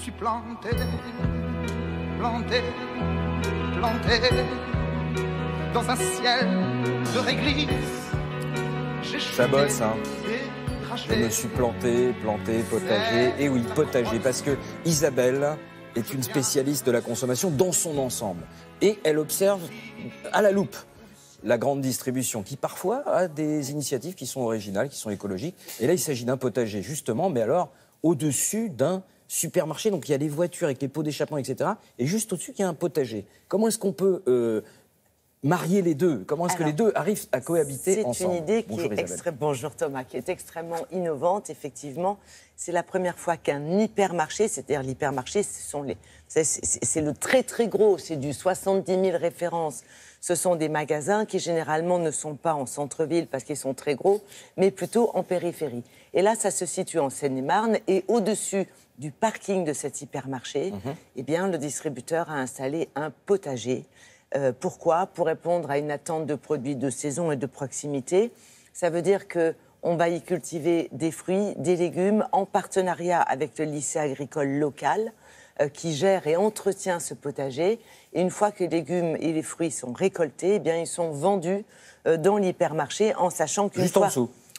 suis planté, planté, planté dans un ciel de réglisse. Ça bosse, hein. Je me suis planté, potager. Et oui, potager, parce que Isabelle est une spécialiste de la consommation dans son ensemble. Et elle observe à la loupe la grande distribution, qui parfois a des initiatives qui sont originales, qui sont écologiques. Et là, il s'agit d'un potager, justement, mais alors au-dessus d'un supermarché. Donc il y a des voitures avec les pots d'échappement, etc. Et juste au-dessus, il y a un potager. Comment est-ce qu'on peut marier les deux? Comment est-ce que les deux arrivent à cohabiter ensemble? C'est une idée Bonjour Thomas, qui est extrêmement innovante, effectivement. C'est la première fois qu'un hypermarché, c'est-à-dire l'hypermarché, c'est le très très gros, c'est du 70 000 références. Ce sont des magasins qui généralement ne sont pas en centre-ville parce qu'ils sont très gros, mais plutôt en périphérie. Et là, ça se situe en Seine-et-Marne et au-dessus du parking de cet hypermarché, eh bien, le distributeur a installé un potager. Pourquoi? Pour répondre à une attente de produits de saison et de proximité. Ça veut dire qu'on va y cultiver des fruits, des légumes, en partenariat avec le lycée agricole local qui gère et entretient ce potager. Et une fois que les légumes et les fruits sont récoltés, eh bien, ils sont vendus dans l'hypermarché en sachant qu'une fois...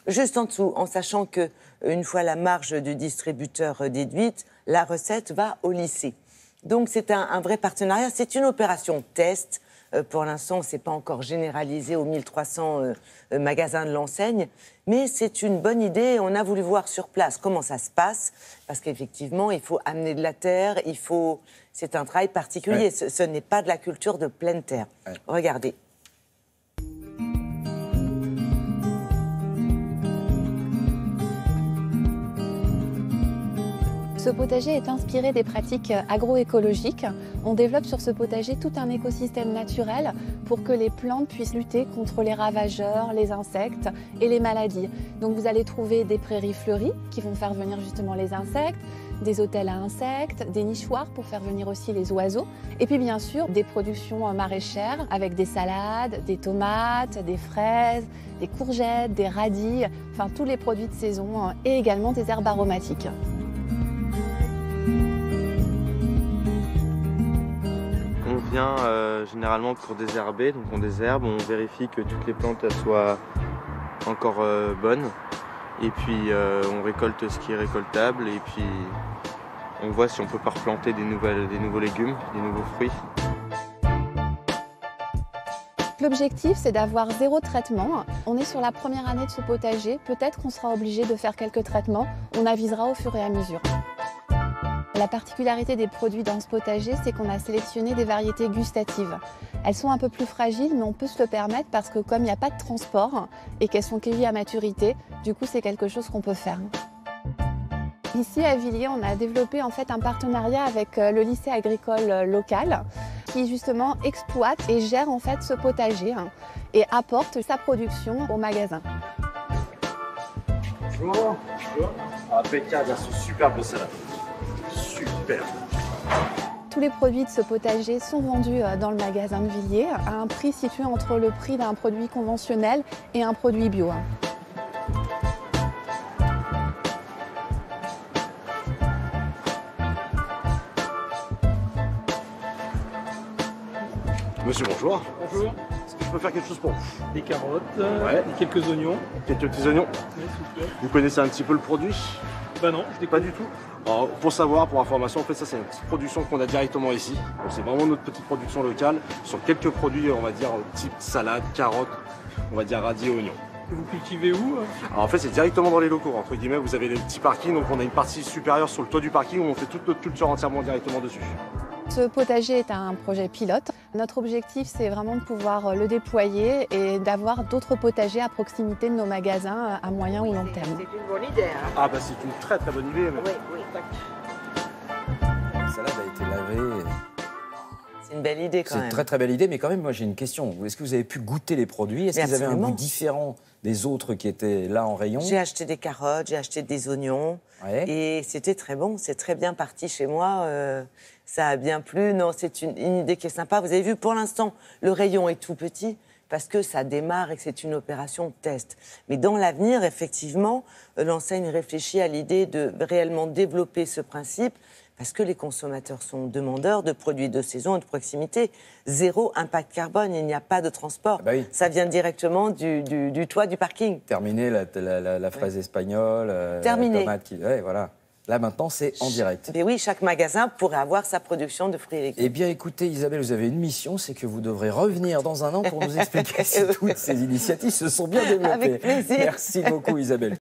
Juste en dessous, en sachant qu'une fois la marge du distributeur déduite, la recette va au lycée. Donc c'est un vrai partenariat, c'est une opération test. Pour l'instant, ce n'est pas encore généralisé aux 1300 magasins de l'enseigne, mais c'est une bonne idée. On a voulu voir sur place comment ça se passe, parce qu'effectivement, il faut amener de la terre, c'est un travail particulier. Ouais. Ce n'est pas de la culture de pleine terre. Ouais. Regardez. Ce potager est inspiré des pratiques agroécologiques. On développe sur ce potager tout un écosystème naturel pour que les plantes puissent lutter contre les ravageurs, les insectes et les maladies. Donc vous allez trouver des prairies fleuries qui vont faire venir justement les insectes, des hôtels à insectes, des nichoirs pour faire venir aussi les oiseaux, et puis bien sûr des productions maraîchères avec des salades, des tomates, des fraises, des courgettes, des radis, enfin tous les produits de saison et également des herbes aromatiques. On vient généralement pour désherber, donc on désherbe, on vérifie que toutes les plantes soient encore bonnes, et puis on récolte ce qui est récoltable, et puis on voit si on peut pas replanter des nouveaux légumes, des nouveaux fruits. L'objectif, c'est d'avoir 0 traitement. On est sur la première année de ce potager, peut-être qu'on sera obligé de faire quelques traitements, on avisera au fur et à mesure. La particularité des produits dans ce potager, c'est qu'on a sélectionné des variétés gustatives. Elles sont un peu plus fragiles, mais on peut se le permettre parce que comme il n'y a pas de transport et qu'elles sont cueillies à maturité, du coup c'est quelque chose qu'on peut faire. Ici à Villiers, on a développé en fait un partenariat avec le lycée agricole local qui justement exploite et gère en fait ce potager et apporte sa production au magasin. Bonjour. Impeccable, c'est super beau salade. Super. Tous les produits de ce potager sont vendus dans le magasin de Villiers à un prix situé entre le prix d'un produit conventionnel et un produit bio. Monsieur, bonjour. Bonjour. Est-ce que je peux faire quelque chose pour vous? Des carottes, ouais. Et quelques oignons. Quelques petits oignons. Oui, s'il vous plaît. Vous connaissez un petit peu le produit? Bah non, je découvre. Pas du tout. Alors, pour savoir, pour information, en fait, ça c'est une petite production qu'on a directement ici. Donc c'est vraiment notre petite production locale sur quelques produits, on va dire, type salade, carottes, on va dire radis et oignons. Et vous cultivez où? Alors en fait, c'est directement dans les locaux, entre guillemets. Vous avez des petits parkings, donc on a une partie supérieure sur le toit du parking où on fait toute notre culture entièrement directement dessus. Ce potager est un projet pilote. Notre objectif, c'est vraiment de pouvoir le déployer et d'avoir d'autres potagers à proximité de nos magasins à moyen ou long terme. C'est une bonne idée. Hein. Ah bah c'est une très très bonne idée. Mais... Oui, oui. La salade a été lavée. C'est une belle idée quand même. C'est une très très belle idée, mais quand même, moi j'ai une question. Est-ce que vous avez pu goûter les produits? Est-ce qu'ils avaient un goût différent des autres qui étaient là en rayon? J'ai acheté des carottes, j'ai acheté des oignons, et c'était très bon, c'est très bien parti chez moi. Ça a bien plu. Non, c'est une idée qui est sympa. Vous avez vu, pour l'instant, le rayon est tout petit, parce que ça démarre et que c'est une opération test. Mais dans l'avenir, effectivement, l'enseigne réfléchit à l'idée de réellement développer ce principe, parce que les consommateurs sont demandeurs de produits de saison et de proximité. 0 impact carbone, il n'y a pas de transport. Ah bah oui. Ça vient directement du toit du parking. Terminé la fraise espagnole, Terminé. la tomate qui... Ouais, voilà. Là, maintenant, c'est en direct. Mais oui, chaque magasin pourrait avoir sa production de fruits et légumes. Eh bien, écoutez, Isabelle, vous avez une mission, c'est que vous devrez revenir dans un an pour nous expliquer si toutes ces initiatives se sont bien développées. Avec plaisir. Merci beaucoup, Isabelle.